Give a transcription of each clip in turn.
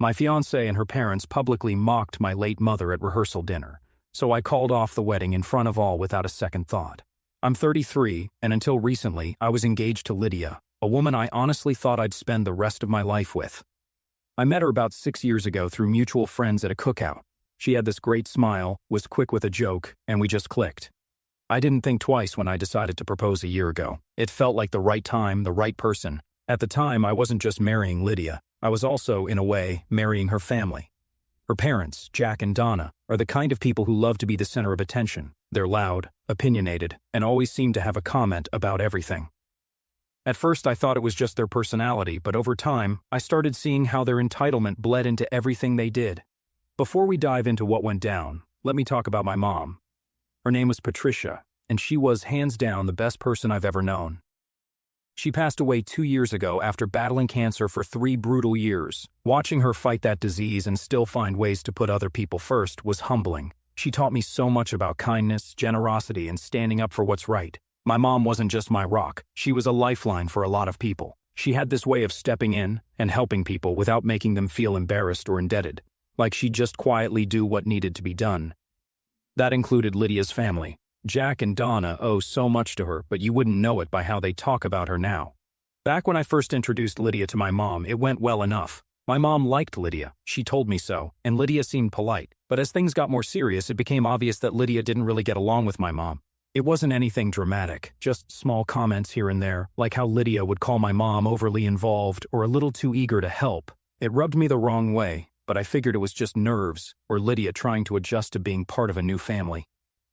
My fiancée and her parents publicly mocked my late mother at rehearsal dinner, so I called off the wedding in front of all without a second thought. I'm 33, and until recently, I was engaged to Lydia, a woman I honestly thought I'd spend the rest of my life with. I met her about 6 years ago through mutual friends at a cookout. She had this great smile, was quick with a joke, and we just clicked. I didn't think twice when I decided to propose a year ago. It felt like the right time, the right person. At the time, I wasn't just marrying Lydia. I was also, in a way, marrying her family. Her parents, Jack and Donna, are the kind of people who love to be the center of attention. They're loud, opinionated, and always seem to have a comment about everything. At first, I thought it was just their personality, but over time, I started seeing how their entitlement bled into everything they did. Before we dive into what went down, let me talk about my mom. Her name was Patricia, and she was, hands down, the best person I've ever known. She passed away 2 years ago after battling cancer for 3 brutal years. Watching her fight that disease and still find ways to put other people first was humbling. She taught me so much about kindness, generosity, and standing up for what's right. My mom wasn't just my rock, she was a lifeline for a lot of people. She had this way of stepping in and helping people without making them feel embarrassed or indebted, like she'd just quietly do what needed to be done. That included Lydia's family. Jack and Donna owe so much to her, but you wouldn't know it by how they talk about her now. Back when I first introduced Lydia to my mom, it went well enough. My mom liked Lydia, she told me so, and Lydia seemed polite. But as things got more serious, it became obvious that Lydia didn't really get along with my mom. It wasn't anything dramatic, just small comments here and there, like how Lydia would call my mom overly involved or a little too eager to help. It rubbed me the wrong way, but I figured it was just nerves or Lydia trying to adjust to being part of a new family.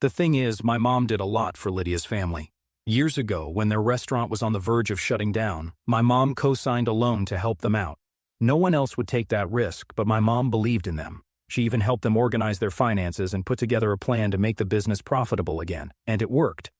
The thing is, my mom did a lot for Lydia's family. Years ago, when their restaurant was on the verge of shutting down, my mom co-signed a loan to help them out. No one else would take that risk, but my mom believed in them. She even helped them organize their finances and put together a plan to make the business profitable again, and it worked.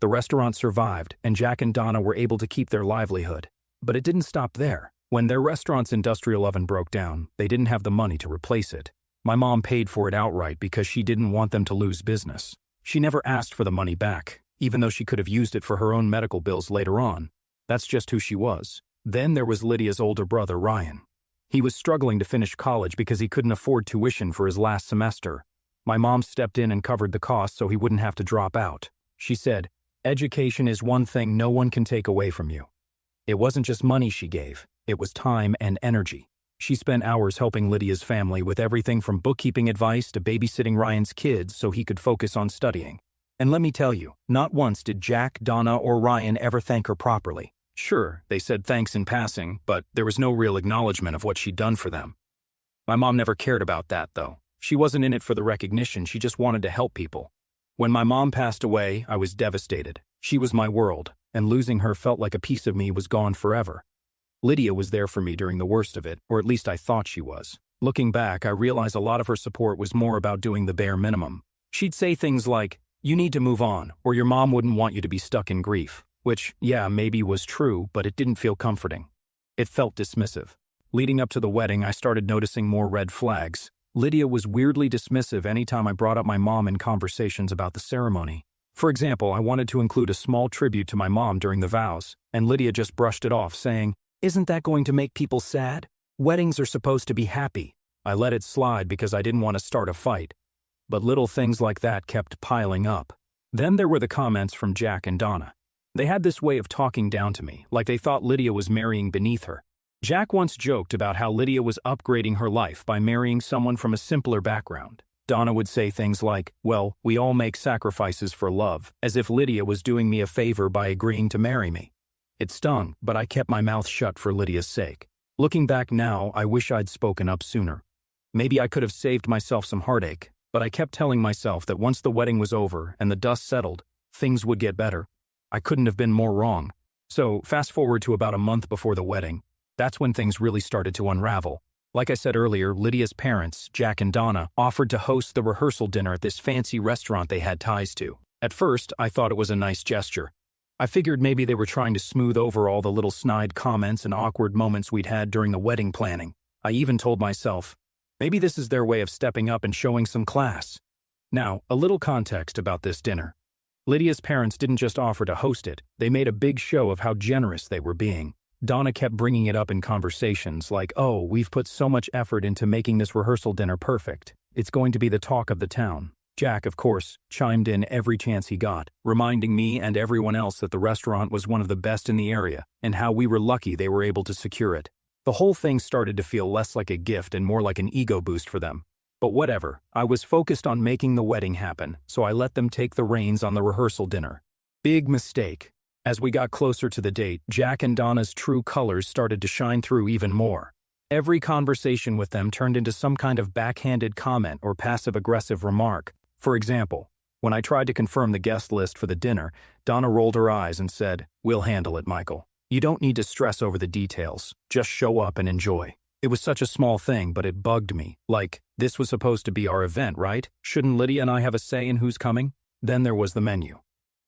The restaurant survived, and Jack and Donna were able to keep their livelihood. But it didn't stop there. When their restaurant's industrial oven broke down, they didn't have the money to replace it. My mom paid for it outright because she didn't want them to lose business. She never asked for the money back, even though she could have used it for her own medical bills later on. That's just who she was. Then there was Lydia's older brother, Ryan. He was struggling to finish college because he couldn't afford tuition for his last semester. My mom stepped in and covered the cost so he wouldn't have to drop out. She said, "Education is one thing no one can take away from you." It wasn't just money she gave, it was time and energy. She spent hours helping Lydia's family with everything from bookkeeping advice to babysitting Ryan's kids so he could focus on studying. And let me tell you, not once did Jack, Donna, or Ryan ever thank her properly. Sure, they said thanks in passing, but there was no real acknowledgement of what she'd done for them. My mom never cared about that, though. She wasn't in it for the recognition, she just wanted to help people. When my mom passed away, I was devastated. She was my world, and losing her felt like a piece of me was gone forever. Lydia was there for me during the worst of it, or at least I thought she was. Looking back, I realize a lot of her support was more about doing the bare minimum. She'd say things like, "You need to move on, or your mom wouldn't want you to be stuck in grief." Which, yeah, maybe was true, but it didn't feel comforting. It felt dismissive. Leading up to the wedding, I started noticing more red flags. Lydia was weirdly dismissive anytime I brought up my mom in conversations about the ceremony. For example, I wanted to include a small tribute to my mom during the vows, and Lydia just brushed it off, saying, "Isn't that going to make people sad? Weddings are supposed to be happy." I let it slide because I didn't want to start a fight. But little things like that kept piling up. Then there were the comments from Jack and Donna. They had this way of talking down to me, like they thought Lydia was marrying beneath her. Jack once joked about how Lydia was upgrading her life by marrying someone from a simpler background. Donna would say things like, "Well, we all make sacrifices for love," as if Lydia was doing me a favor by agreeing to marry me. It stung, but I kept my mouth shut for Lydia's sake. Looking back now, I wish I'd spoken up sooner. Maybe I could have saved myself some heartache, but I kept telling myself that once the wedding was over and the dust settled, things would get better. I couldn't have been more wrong. So, fast forward to about a month before the wedding. That's when things really started to unravel. Like I said earlier, Lydia's parents, Jack and Donna, offered to host the rehearsal dinner at this fancy restaurant they had ties to. At first, I thought it was a nice gesture. I figured maybe they were trying to smooth over all the little snide comments and awkward moments we'd had during the wedding planning. I even told myself, maybe this is their way of stepping up and showing some class. Now, a little context about this dinner. Lydia's parents didn't just offer to host it, they made a big show of how generous they were being. Donna kept bringing it up in conversations like, oh, we've put so much effort into making this rehearsal dinner perfect. It's going to be the talk of the town. Jack, of course, chimed in every chance he got, reminding me and everyone else that the restaurant was one of the best in the area and how we were lucky they were able to secure it. The whole thing started to feel less like a gift and more like an ego boost for them. But whatever, I was focused on making the wedding happen, so I let them take the reins on the rehearsal dinner. Big mistake. As we got closer to the date, Jack and Donna's true colors started to shine through even more. Every conversation with them turned into some kind of backhanded comment or passive-aggressive remark. For example, when I tried to confirm the guest list for the dinner, Donna rolled her eyes and said, "We'll handle it, Michael. You don't need to stress over the details. Just show up and enjoy." It was such a small thing, but it bugged me. Like, this was supposed to be our event, right? Shouldn't Lydia and I have a say in who's coming? Then there was the menu.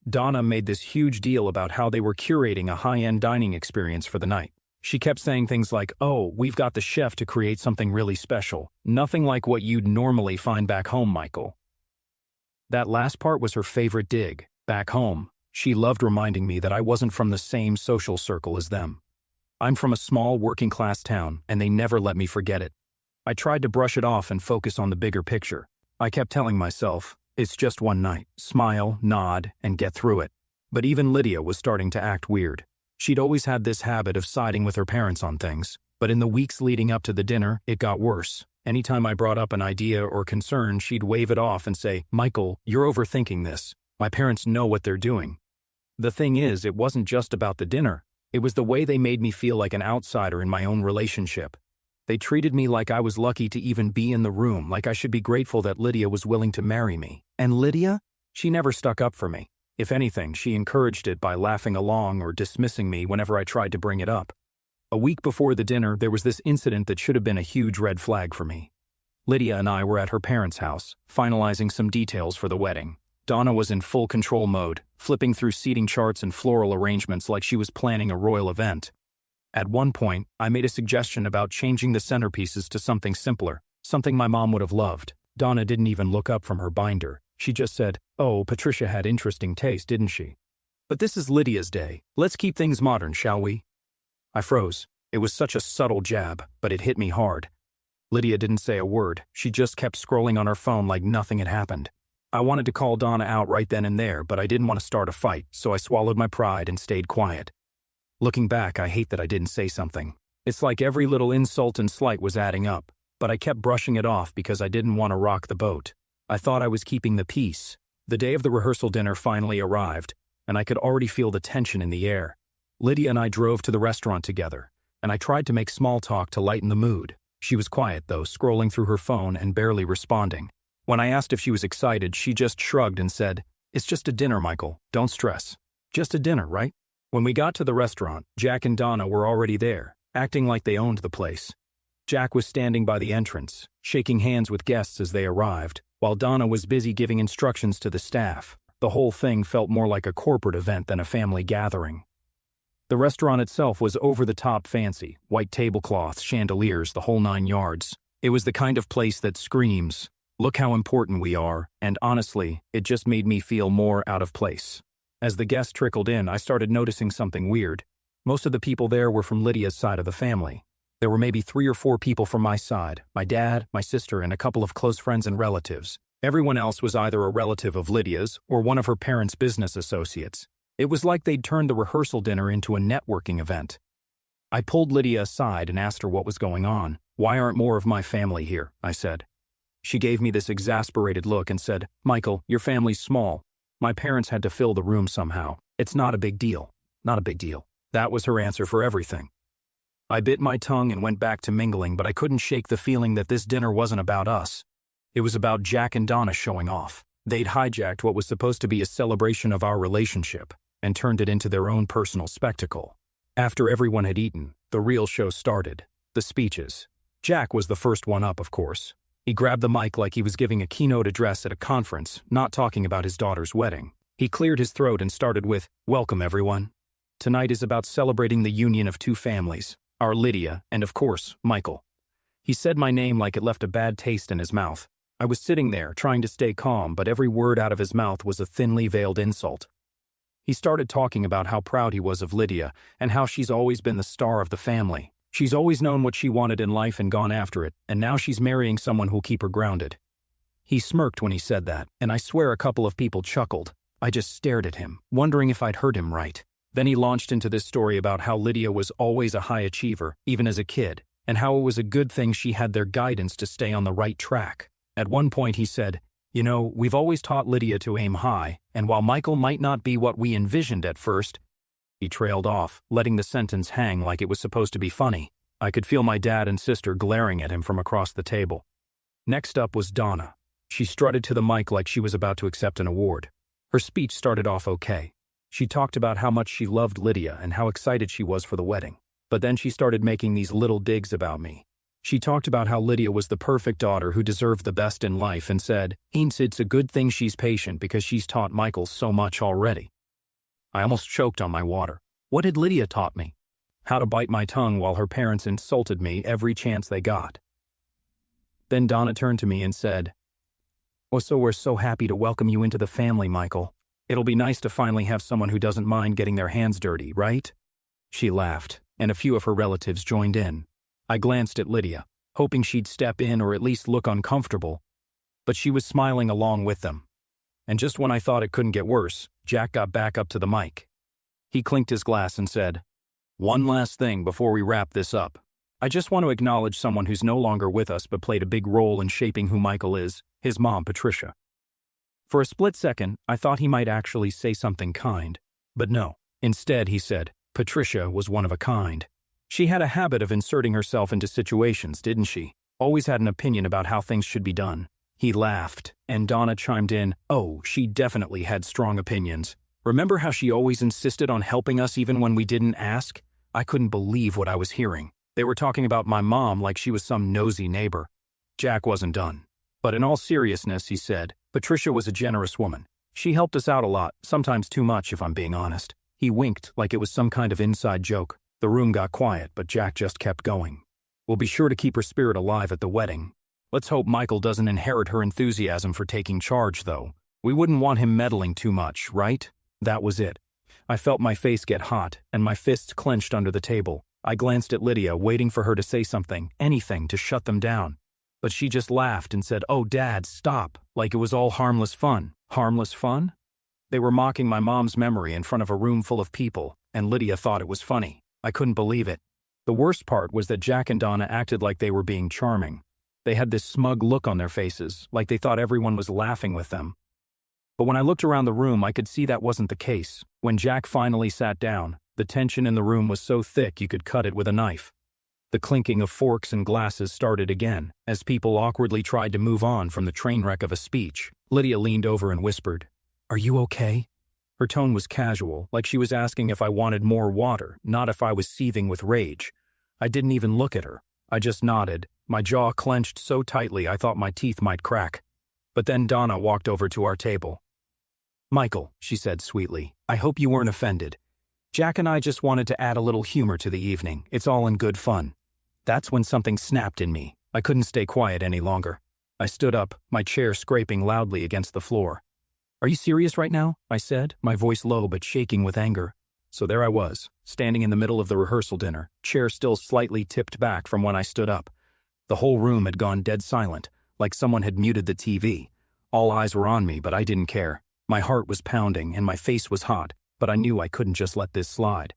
Donna made this huge deal about how they were curating a high-end dining experience for the night. She kept saying things like, oh, we've got the chef to create something really special. Nothing like what you'd normally find back home, Michael. That last part was her favorite dig. Back home. She loved reminding me that I wasn't from the same social circle as them. I'm from a small working-class town, and they never let me forget it. I tried to brush it off and focus on the bigger picture. I kept telling myself, it's just one night. Smile, nod, and get through it. But even Lydia was starting to act weird. She'd always had this habit of siding with her parents on things, but in the weeks leading up to the dinner, it got worse. Anytime I brought up an idea or concern, she'd wave it off and say, Michael, you're overthinking this. My parents know what they're doing. The thing is, it wasn't just about the dinner. It was the way they made me feel like an outsider in my own relationship. They treated me like I was lucky to even be in the room, like I should be grateful that Lydia was willing to marry me. And Lydia? She never stuck up for me. If anything, she encouraged it by laughing along or dismissing me whenever I tried to bring it up. A week before the dinner, there was this incident that should have been a huge red flag for me. Lydia and I were at her parents' house, finalizing some details for the wedding. Donna was in full control mode, flipping through seating charts and floral arrangements like she was planning a royal event. At one point, I made a suggestion about changing the centerpieces to something simpler, something my mom would have loved. Donna didn't even look up from her binder. She just said, oh, Patricia had interesting taste, didn't she? But this is Lydia's day. Let's keep things modern, shall we? I froze. It was such a subtle jab, but it hit me hard. Lydia didn't say a word. She just kept scrolling on her phone like nothing had happened. I wanted to call Donna out right then and there, but I didn't want to start a fight, so I swallowed my pride and stayed quiet. Looking back, I hate that I didn't say something. It's like every little insult and slight was adding up, but I kept brushing it off because I didn't want to rock the boat. I thought I was keeping the peace. The day of the rehearsal dinner finally arrived, and I could already feel the tension in the air. Lydia and I drove to the restaurant together, and I tried to make small talk to lighten the mood. She was quiet, though, scrolling through her phone and barely responding. When I asked if she was excited, she just shrugged and said, it's just a dinner, Michael. Don't stress. Just a dinner, right? When we got to the restaurant, Jack and Donna were already there, acting like they owned the place. Jack was standing by the entrance, shaking hands with guests as they arrived, while Donna was busy giving instructions to the staff. The whole thing felt more like a corporate event than a family gathering. The restaurant itself was over-the-top fancy, white tablecloths, chandeliers, the whole 9 yards. It was the kind of place that screams, look how important we are, and honestly, it just made me feel more out of place. As the guests trickled in, I started noticing something weird. Most of the people there were from Lydia's side of the family. There were maybe 3 or 4 people from my side, my dad, my sister, and a couple of close friends and relatives. Everyone else was either a relative of Lydia's or one of her parents' business associates. It was like they'd turned the rehearsal dinner into a networking event. I pulled Lydia aside and asked her what was going on. Why aren't more of my family here? I said. She gave me this exasperated look and said, Michael, your family's small. My parents had to fill the room somehow. It's not a big deal. Not a big deal. That was her answer for everything. I bit my tongue and went back to mingling, but I couldn't shake the feeling that this dinner wasn't about us. It was about Jack and Donna showing off. They'd hijacked what was supposed to be a celebration of our relationship and turned it into their own personal spectacle. After everyone had eaten, the real show started. The speeches. Jack was the first one up, of course. He grabbed the mic like he was giving a keynote address at a conference, not talking about his daughter's wedding. He cleared his throat and started with, welcome everyone. Tonight is about celebrating the union of 2 families, our Lydia and, of course, Michael. He said my name like it left a bad taste in his mouth. I was sitting there, trying to stay calm, but every word out of his mouth was a thinly veiled insult. He started talking about how proud he was of Lydia and how she's always been the star of the family. She's always known what she wanted in life and gone after it, and now she's marrying someone who'll keep her grounded. He smirked when he said that, and I swear a couple of people chuckled. I just stared at him, wondering if I'd heard him right. Then he launched into this story about how Lydia was always a high achiever, even as a kid, and how it was a good thing she had their guidance to stay on the right track. At one point he said, "You know, we've always taught Lydia to aim high, and while Michael might not be what we envisioned at first," he trailed off, letting the sentence hang like it was supposed to be funny. I could feel my dad and sister glaring at him from across the table. Next up was Donna. She strutted to the mic like she was about to accept an award. Her speech started off okay. She talked about how much she loved Lydia and how excited she was for the wedding. But then she started making these little digs about me. She talked about how Lydia was the perfect daughter who deserved the best in life and said, "It's a good thing she's patient because she's taught Michael so much already." I almost choked on my water. What had Lydia taught me? How to bite my tongue while her parents insulted me every chance they got. Then Donna turned to me and said, "Oh, so we're so happy to welcome you into the family, Michael. It'll be nice to finally have someone who doesn't mind getting their hands dirty, right?" She laughed, and a few of her relatives joined in. I glanced at Lydia, hoping she'd step in or at least look uncomfortable, but she was smiling along with them. And just when I thought it couldn't get worse, Jack got back up to the mic. He clinked his glass and said, "One last thing before we wrap this up. I just want to acknowledge someone who's no longer with us but played a big role in shaping who Michael is, his mom, Patricia." For a split second, I thought he might actually say something kind, but no. Instead, he said, "Patricia was one of a kind. She had a habit of inserting herself into situations, didn't she? Always had an opinion about how things should be done." He laughed, and Donna chimed in, "Oh, she definitely had strong opinions. Remember how she always insisted on helping us even when we didn't ask?" I couldn't believe what I was hearing. They were talking about my mom like she was some nosy neighbor. Jack wasn't done. But in all seriousness, he said, "Patricia was a generous woman. She helped us out a lot, sometimes too much if I'm being honest." He winked like it was some kind of inside joke. The room got quiet, but Jack just kept going. "We'll be sure to keep her spirit alive at the wedding. Let's hope Michael doesn't inherit her enthusiasm for taking charge, though. We wouldn't want him meddling too much, right?" That was it. I felt my face get hot, and my fists clenched under the table. I glanced at Lydia, waiting for her to say something, anything, to shut them down. But she just laughed and said, "Oh, Dad, stop," like it was all harmless fun. Harmless fun? They were mocking my mom's memory in front of a room full of people, and Lydia thought it was funny. I couldn't believe it. The worst part was that Jack and Donna acted like they were being charming. They had this smug look on their faces, like they thought everyone was laughing with them. But when I looked around the room, I could see that wasn't the case. When Jack finally sat down, the tension in the room was so thick you could cut it with a knife. The clinking of forks and glasses started again, as people awkwardly tried to move on from the train wreck of a speech. Lydia leaned over and whispered, "Are you okay?" Her tone was casual, like she was asking if I wanted more water, not if I was seething with rage. I didn't even look at her. I just nodded, my jaw clenched so tightly I thought my teeth might crack. But then Donna walked over to our table. "Michael," she said sweetly, "I hope you weren't offended. Jack and I just wanted to add a little humor to the evening. It's all in good fun." That's when something snapped in me. I couldn't stay quiet any longer. I stood up, my chair scraping loudly against the floor. "Are you serious right now?" I said, my voice low but shaking with anger. So there I was, standing in the middle of the rehearsal dinner, chair still slightly tipped back from when I stood up. The whole room had gone dead silent, like someone had muted the TV. All eyes were on me, but I didn't care. My heart was pounding and my face was hot, but I knew I couldn't just let this slide.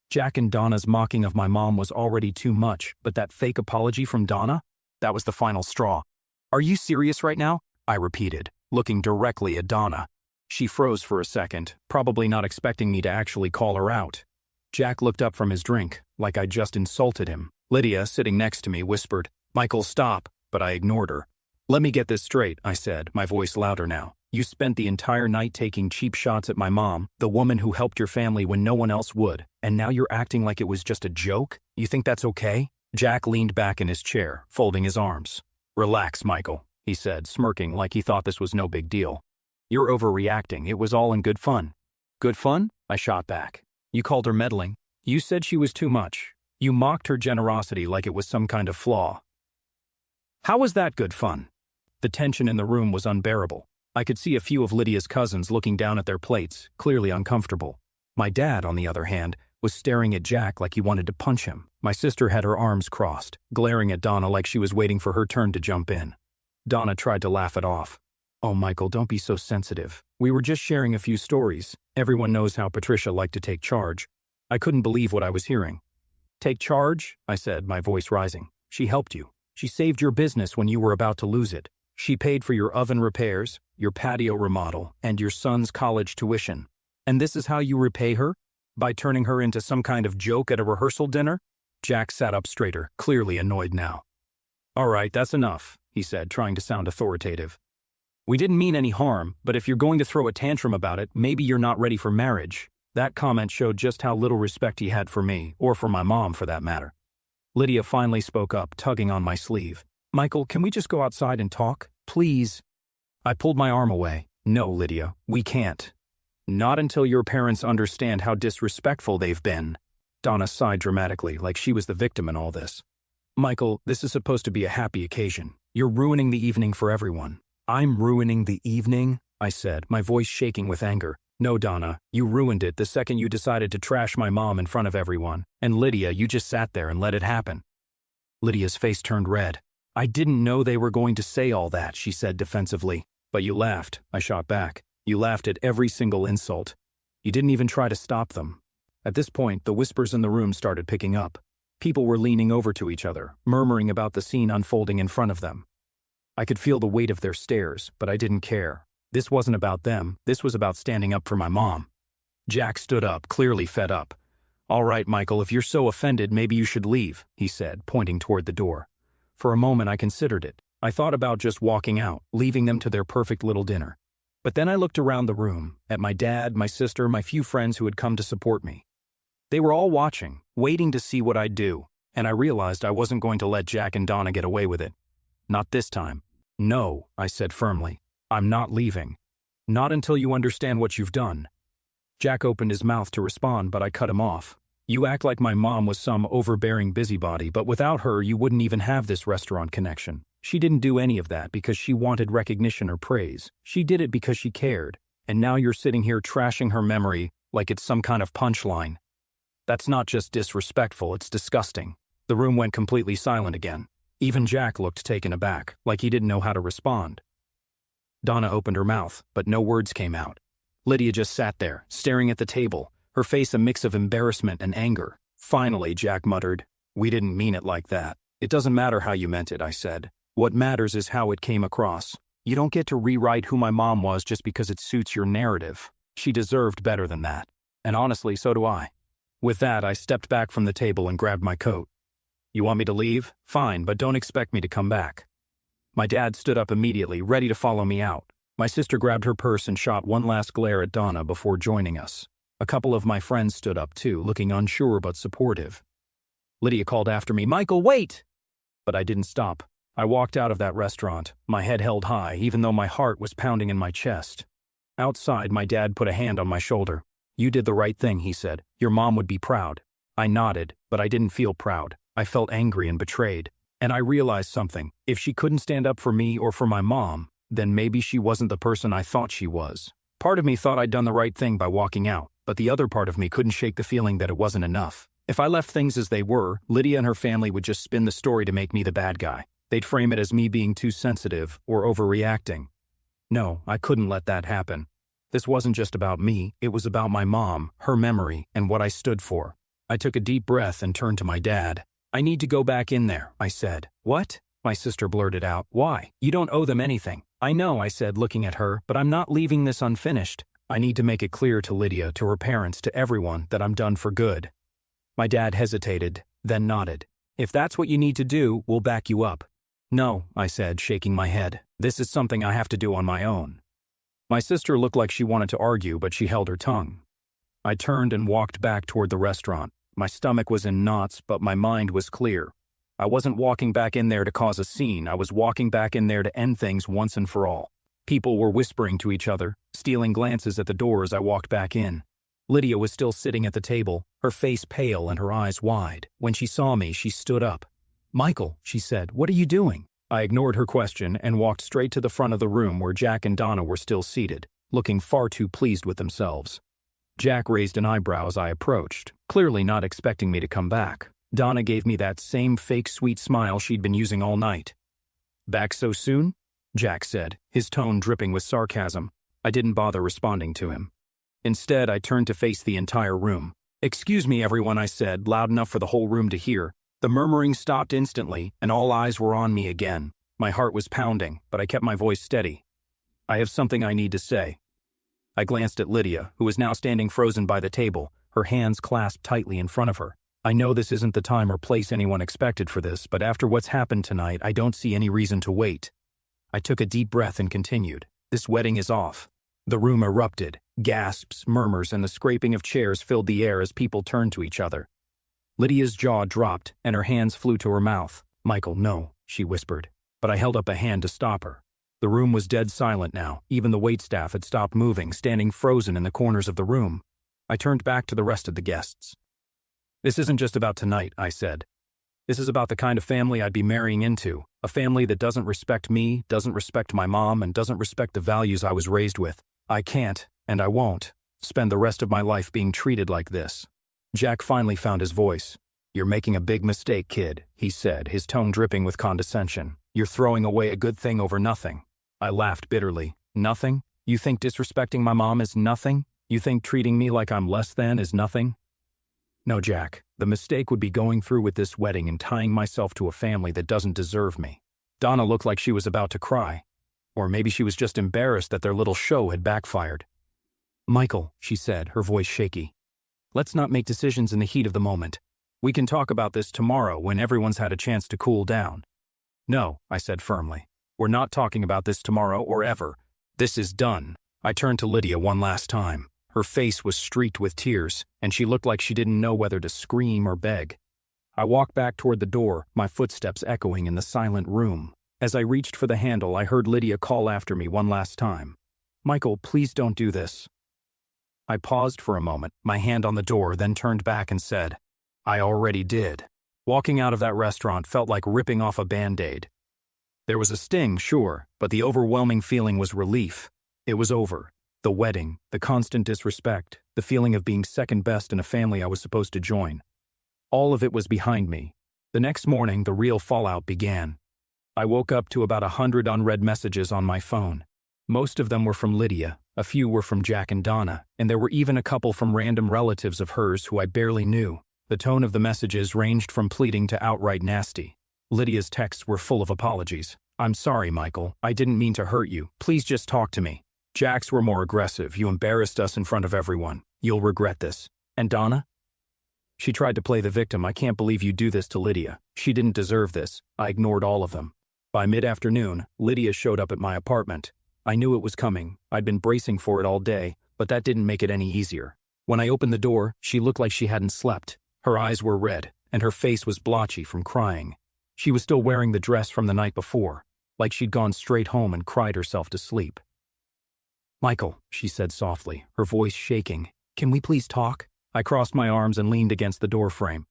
Jack and Donna's mocking of my mom was already too much, but that fake apology from Donna? That was the final straw. "Are you serious right now?" I repeated, looking directly at Donna. She froze for a second, probably not expecting me to actually call her out. Jack looked up from his drink, like I'd just insulted him. Lydia, sitting next to me, whispered, "Michael, stop," but I ignored her. "Let me get this straight," I said, my voice louder now. "You spent the entire night taking cheap shots at my mom, the woman who helped your family when no one else would, and now you're acting like it was just a joke? You think that's okay?" Jack leaned back in his chair, folding his arms. "Relax, Michael," he said, smirking like he thought this was no big deal. "You're overreacting. It was all in good fun." "Good fun?" I shot back. "You called her meddling. You said she was too much. You mocked her generosity like it was some kind of flaw. How was that good fun?" The tension in the room was unbearable. I could see a few of Lydia's cousins looking down at their plates, clearly uncomfortable. My dad, on the other hand, was staring at Jack like he wanted to punch him. My sister had her arms crossed, glaring at Donna like she was waiting for her turn to jump in. Donna tried to laugh it off. "Oh, Michael, don't be so sensitive. We were just sharing a few stories. Everyone knows how Patricia liked to take charge." I couldn't believe what I was hearing. "Take charge?" I said, my voice rising. "She helped you. She saved your business when you were about to lose it. She paid for your oven repairs, your patio remodel, and your son's college tuition. And this is how you repay her? By turning her into some kind of joke at a rehearsal dinner?" Jack sat up straighter, clearly annoyed now. "All right, that's enough," he said, trying to sound authoritative. "We didn't mean any harm, but if you're going to throw a tantrum about it, maybe you're not ready for marriage." That comment showed just how little respect he had for me, or for my mom for that matter. Lydia finally spoke up, tugging on my sleeve. "Michael, can we just go outside and talk? Please?" I pulled my arm away. "No, Lydia, we can't. Not until your parents understand how disrespectful they've been." Donna sighed dramatically, like she was the victim in all this. "Michael, this is supposed to be a happy occasion. You're ruining the evening for everyone." "I'm ruining the evening?" I said, my voice shaking with anger. "No, Donna, you ruined it the second you decided to trash my mom in front of everyone. And Lydia, you just sat there and let it happen." Lydia's face turned red. "I didn't know they were going to say all that," she said defensively. "But you laughed," I shot back. "You laughed at every single insult. You didn't even try to stop them." At this point, the whispers in the room started picking up. People were leaning over to each other, murmuring about the scene unfolding in front of them. I could feel the weight of their stares, but I didn't care. This wasn't about them, this was about standing up for my mom. Jack stood up, clearly fed up. "All right, Michael, if you're so offended, maybe you should leave," he said, pointing toward the door. For a moment I considered it. I thought about just walking out, leaving them to their perfect little dinner. But then I looked around the room, at my dad, my sister, my few friends who had come to support me. They were all watching, waiting to see what I'd do, and I realized I wasn't going to let Jack and Donna get away with it. Not this time. "No," I said firmly. "I'm not leaving. Not until you understand what you've done." Jack opened his mouth to respond, but I cut him off. "You act like my mom was some overbearing busybody, but without her you wouldn't even have this restaurant connection. She didn't do any of that because she wanted recognition or praise. She did it because she cared. And now you're sitting here trashing her memory like it's some kind of punchline. That's not just disrespectful, it's disgusting." The room went completely silent again. Even Jack looked taken aback, like he didn't know how to respond. Donna opened her mouth, but no words came out. Lydia just sat there, staring at the table, her face a mix of embarrassment and anger. Finally, Jack muttered, "We didn't mean it like that." "It doesn't matter how you meant it," I said. "What matters is how it came across. You don't get to rewrite who my mom was just because it suits your narrative. She deserved better than that. And honestly, so do I." With that, I stepped back from the table and grabbed my coat. "You want me to leave? Fine, but don't expect me to come back." My dad stood up immediately, ready to follow me out. My sister grabbed her purse and shot one last glare at Donna before joining us. A couple of my friends stood up too, looking unsure but supportive. Lydia called after me, "Michael, wait!" But I didn't stop. I walked out of that restaurant, my head held high, even though my heart was pounding in my chest. Outside, my dad put a hand on my shoulder. "You did the right thing," he said. "Your mom would be proud." I nodded, but I didn't feel proud. I felt angry and betrayed. And I realized something. If she couldn't stand up for me or for my mom, then maybe she wasn't the person I thought she was. Part of me thought I'd done the right thing by walking out, but the other part of me couldn't shake the feeling that it wasn't enough. If I left things as they were, Lydia and her family would just spin the story to make me the bad guy. They'd frame it as me being too sensitive or overreacting. No, I couldn't let that happen. This wasn't just about me, it was about my mom, her memory, and what I stood for. I took a deep breath and turned to my dad. "I need to go back in there," I said. "What?" my sister blurted out. "Why? You don't owe them anything." "I know," I said, looking at her, "but I'm not leaving this unfinished. I need to make it clear to Lydia, to her parents, to everyone, that I'm done for good." My dad hesitated, then nodded. "If that's what you need to do, we'll back you up." "No," I said, shaking my head. "This is something I have to do on my own." My sister looked like she wanted to argue, but she held her tongue. I turned and walked back toward the restaurant. My stomach was in knots, but my mind was clear. I wasn't walking back in there to cause a scene. I was walking back in there to end things once and for all. People were whispering to each other, stealing glances at the door as I walked back in. Lydia was still sitting at the table, her face pale and her eyes wide. When she saw me, she stood up. "Michael," she said, "what are you doing?" I ignored her question and walked straight to the front of the room where Jack and Donna were still seated, looking far too pleased with themselves. Jack raised an eyebrow as I approached, clearly not expecting me to come back. Donna gave me that same fake sweet smile she'd been using all night. "Back so soon?" Jack said, his tone dripping with sarcasm. I didn't bother responding to him. Instead, I turned to face the entire room. "Excuse me, everyone," I said, loud enough for the whole room to hear. The murmuring stopped instantly, and all eyes were on me again. My heart was pounding, but I kept my voice steady. "I have something I need to say." I glanced at Lydia, who was now standing frozen by the table, her hands clasped tightly in front of her. "I know this isn't the time or place anyone expected for this, but after what's happened tonight, I don't see any reason to wait." I took a deep breath and continued. "This wedding is off." The room erupted. Gasps, murmurs, and the scraping of chairs filled the air as people turned to each other. Lydia's jaw dropped, and her hands flew to her mouth. "Michael, no," she whispered, but I held up a hand to stop her. The room was dead silent now. Even the waitstaff had stopped moving, standing frozen in the corners of the room. I turned back to the rest of the guests. "This isn't just about tonight," I said. "This is about the kind of family I'd be marrying into, a family that doesn't respect me, doesn't respect my mom, and doesn't respect the values I was raised with. I can't, and I won't, spend the rest of my life being treated like this." Jack finally found his voice. "You're making a big mistake, kid," he said, his tone dripping with condescension. "You're throwing away a good thing over nothing." I laughed bitterly. "Nothing? You think disrespecting my mom is nothing? You think treating me like I'm less than is nothing?" "No, Jack. The mistake would be going through with this wedding and tying myself to a family that doesn't deserve me." Donna looked like she was about to cry. Or maybe she was just embarrassed that their little show had backfired. "Michael," she said, her voice shaky, "let's not make decisions in the heat of the moment. We can talk about this tomorrow when everyone's had a chance to cool down." "No," I said firmly. "We're not talking about this tomorrow or ever. This is done." I turned to Lydia one last time. Her face was streaked with tears, and she looked like she didn't know whether to scream or beg. I walked back toward the door, my footsteps echoing in the silent room. As I reached for the handle, I heard Lydia call after me one last time. "Michael, please don't do this." I paused for a moment, my hand on the door, then turned back and said, "I already did." Walking out of that restaurant felt like ripping off a Band-Aid. There was a sting, sure, but the overwhelming feeling was relief. It was over. The wedding, the constant disrespect, the feeling of being second best in a family I was supposed to join. All of it was behind me. The next morning, the real fallout began. I woke up to about 100 unread messages on my phone. Most of them were from Lydia, a few were from Jack and Donna, and there were even a couple from random relatives of hers who I barely knew. The tone of the messages ranged from pleading to outright nasty. Lydia's texts were full of apologies. "I'm sorry, Michael. I didn't mean to hurt you. Please just talk to me." Jack's were more aggressive. "You embarrassed us in front of everyone. You'll regret this." "And Donna?" She tried to play the victim. "I can't believe you do this to Lydia. She didn't deserve this." I ignored all of them. By mid-afternoon, Lydia showed up at my apartment. I knew it was coming. I'd been bracing for it all day, but that didn't make it any easier. When I opened the door, she looked like she hadn't slept. Her eyes were red, and her face was blotchy from crying. She was still wearing the dress from the night before, like she'd gone straight home and cried herself to sleep. "Michael," she said softly, her voice shaking, "can we please talk?" I crossed my arms and leaned against the doorframe.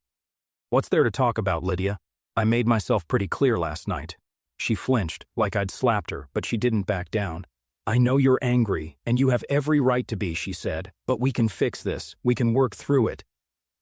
"What's there to talk about, Lydia? I made myself pretty clear last night." She flinched, like I'd slapped her, but she didn't back down. "I know you're angry, and you have every right to be," she said, "but we can fix this. We can work through it."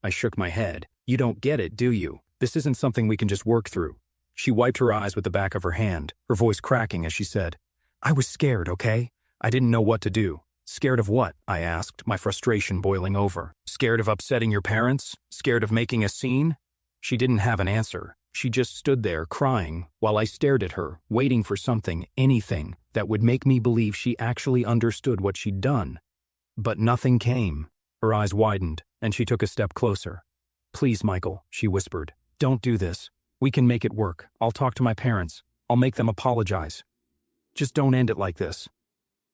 I shook my head. "You don't get it, do you? This isn't something we can just work through." She wiped her eyes with the back of her hand, her voice cracking as she said, "I was scared, okay? I didn't know what to do." "Scared of what?" I asked, my frustration boiling over. "Scared of upsetting your parents? Scared of making a scene?" She didn't have an answer. She just stood there, crying, while I stared at her, waiting for something, anything, that would make me believe she actually understood what she'd done. But nothing came. Her eyes widened, and she took a step closer. "Please, Michael," she whispered, "don't do this. We can make it work. I'll talk to my parents. I'll make them apologize. Just don't end it like this."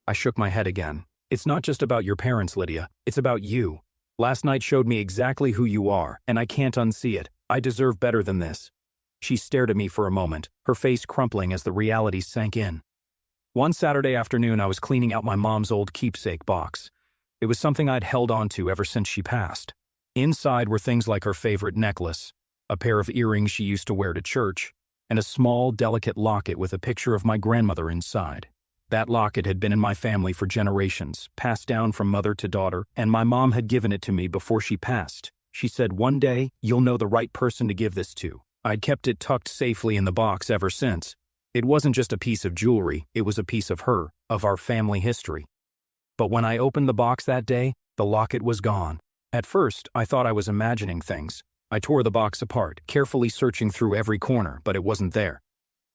I shook my head again. "It's not just about your parents, Lydia. It's about you. Last night showed me exactly who you are, and I can't unsee it. I deserve better than this." She stared at me for a moment, her face crumpling as the reality sank in. One Saturday afternoon, I was cleaning out my mom's old keepsake box. It was something I'd held on to ever since she passed. Inside were things like her favorite necklace, a pair of earrings she used to wear to church, and a small, delicate locket with a picture of my grandmother inside. That locket had been in my family for generations, passed down from mother to daughter, and my mom had given it to me before she passed. She said, "One day, you'll know the right person to give this to." I'd kept it tucked safely in the box ever since. It wasn't just a piece of jewelry, it was a piece of her, of our family history. But when I opened the box that day, the locket was gone. At first, I thought I was imagining things. I tore the box apart, carefully searching through every corner, but it wasn't there.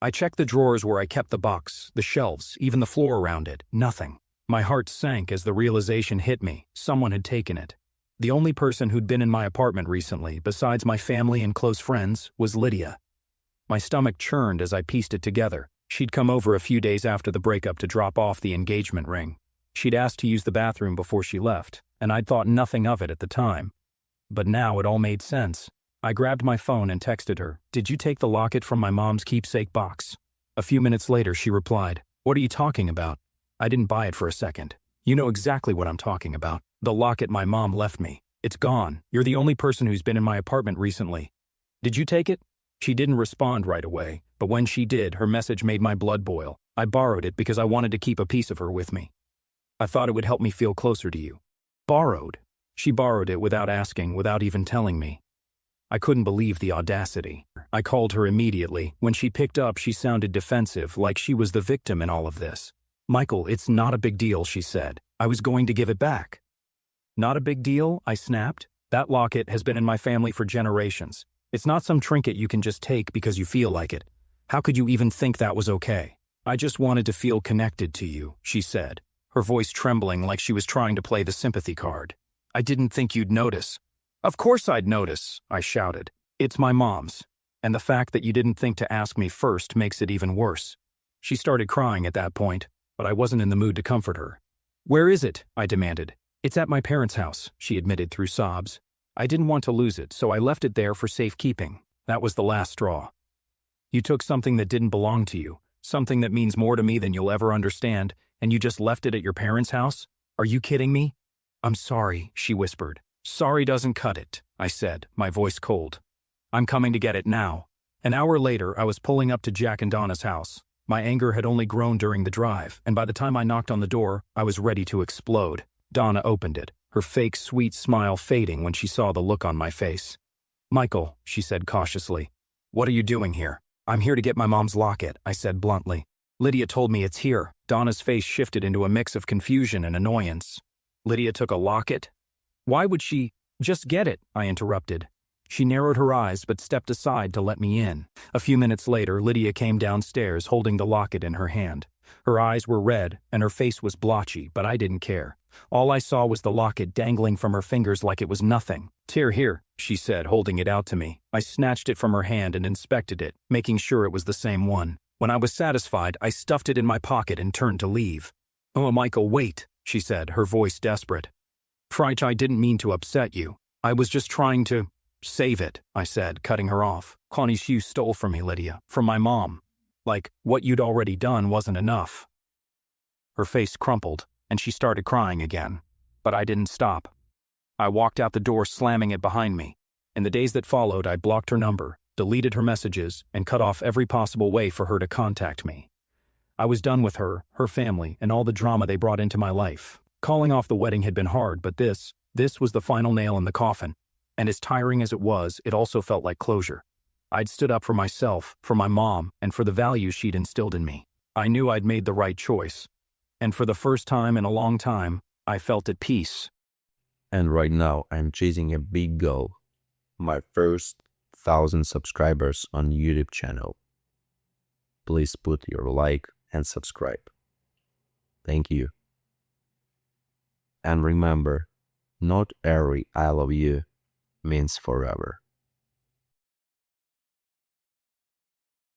I checked the drawers where I kept the box, the shelves, even the floor around it. Nothing. My heart sank as the realization hit me. Someone had taken it. The only person who'd been in my apartment recently, besides my family and close friends, was Lydia. My stomach churned as I pieced it together. She'd come over a few days after the breakup to drop off the engagement ring. She'd asked to use the bathroom before she left, and I'd thought nothing of it at the time. But now it all made sense. I grabbed my phone and texted her, "Did you take the locket from my mom's keepsake box?" A few minutes later, she replied, "What are you talking about?" I didn't buy it for a second. "You know exactly what I'm talking about. The locket my mom left me. It's gone. You're the only person who's been in my apartment recently. Did you take it?" She didn't respond right away, but when she did, her message made my blood boil. "I borrowed it because I wanted to keep a piece of her with me. I thought it would help me feel closer to you." Borrowed? She borrowed it without asking, without even telling me. I couldn't believe the audacity. I called her immediately. When she picked up, she sounded defensive, like she was the victim in all of this. "Michael, it's not a big deal," she said. "I was going to give it back." "Not a big deal?" I snapped. "That locket has been in my family for generations. It's not some trinket you can just take because you feel like it. How could you even think that was okay?" "I just wanted to feel connected to you," she said, her voice trembling like she was trying to play the sympathy card. "I didn't think you'd notice." "Of course I'd notice," I shouted. "It's my mom's. And the fact that you didn't think to ask me first makes it even worse." She started crying at that point, but I wasn't in the mood to comfort her. "Where is it?" I demanded. "It's at my parents' house," she admitted through sobs. "I didn't want to lose it, so I left it there for safekeeping. That was the last straw." "You took something that didn't belong to you, something that means more to me than you'll ever understand, and you just left it at your parents' house? Are you kidding me?" "I'm sorry," she whispered. "Sorry doesn't cut it," I said, my voice cold. "I'm coming to get it now." An hour later, I was pulling up to Jack and Donna's house. My anger had only grown during the drive, and by the time I knocked on the door, I was ready to explode. Donna opened it, her fake sweet smile fading when she saw the look on my face. "Michael," she said cautiously, "what are you doing here?" "I'm here to get my mom's locket," I said bluntly. "Lydia told me it's here." Donna's face shifted into a mix of confusion and annoyance. "Lydia took a locket? Why would she—" "Just get it," I interrupted. She narrowed her eyes but stepped aside to let me in. A few minutes later, Lydia came downstairs holding the locket in her hand. Her eyes were red and her face was blotchy, but I didn't care. All I saw was the locket dangling from her fingers like it was nothing. "Here," she said, holding it out to me. I snatched it from her hand and inspected it, making sure it was the same one. When I was satisfied, I stuffed it in my pocket and turned to leave. "Oh, Michael, wait," she said, her voice desperate. "Fritch, I didn't mean to upset you. I was just trying to—" "Save it," I said, cutting her off. "Connie's you stole from me, Lydia, from my mom. Like, what you'd already done wasn't enough." Her face crumpled, and she started crying again. But I didn't stop. I walked out the door, slamming it behind me. In the days that followed, I blocked her number, deleted her messages, and cut off every possible way for her to contact me. I was done with her, her family, and all the drama they brought into my life. Calling off the wedding had been hard, but this was the final nail in the coffin. And as tiring as it was, it also felt like closure. I'd stood up for myself, for my mom, and for the values she'd instilled in me. I knew I'd made the right choice. And for the first time in a long time, I felt at peace. And right now, I'm chasing a big goal. My first 1,000 subscribers on YouTube channel. Please put your like and subscribe. Thank you. And remember, not every I love you means forever.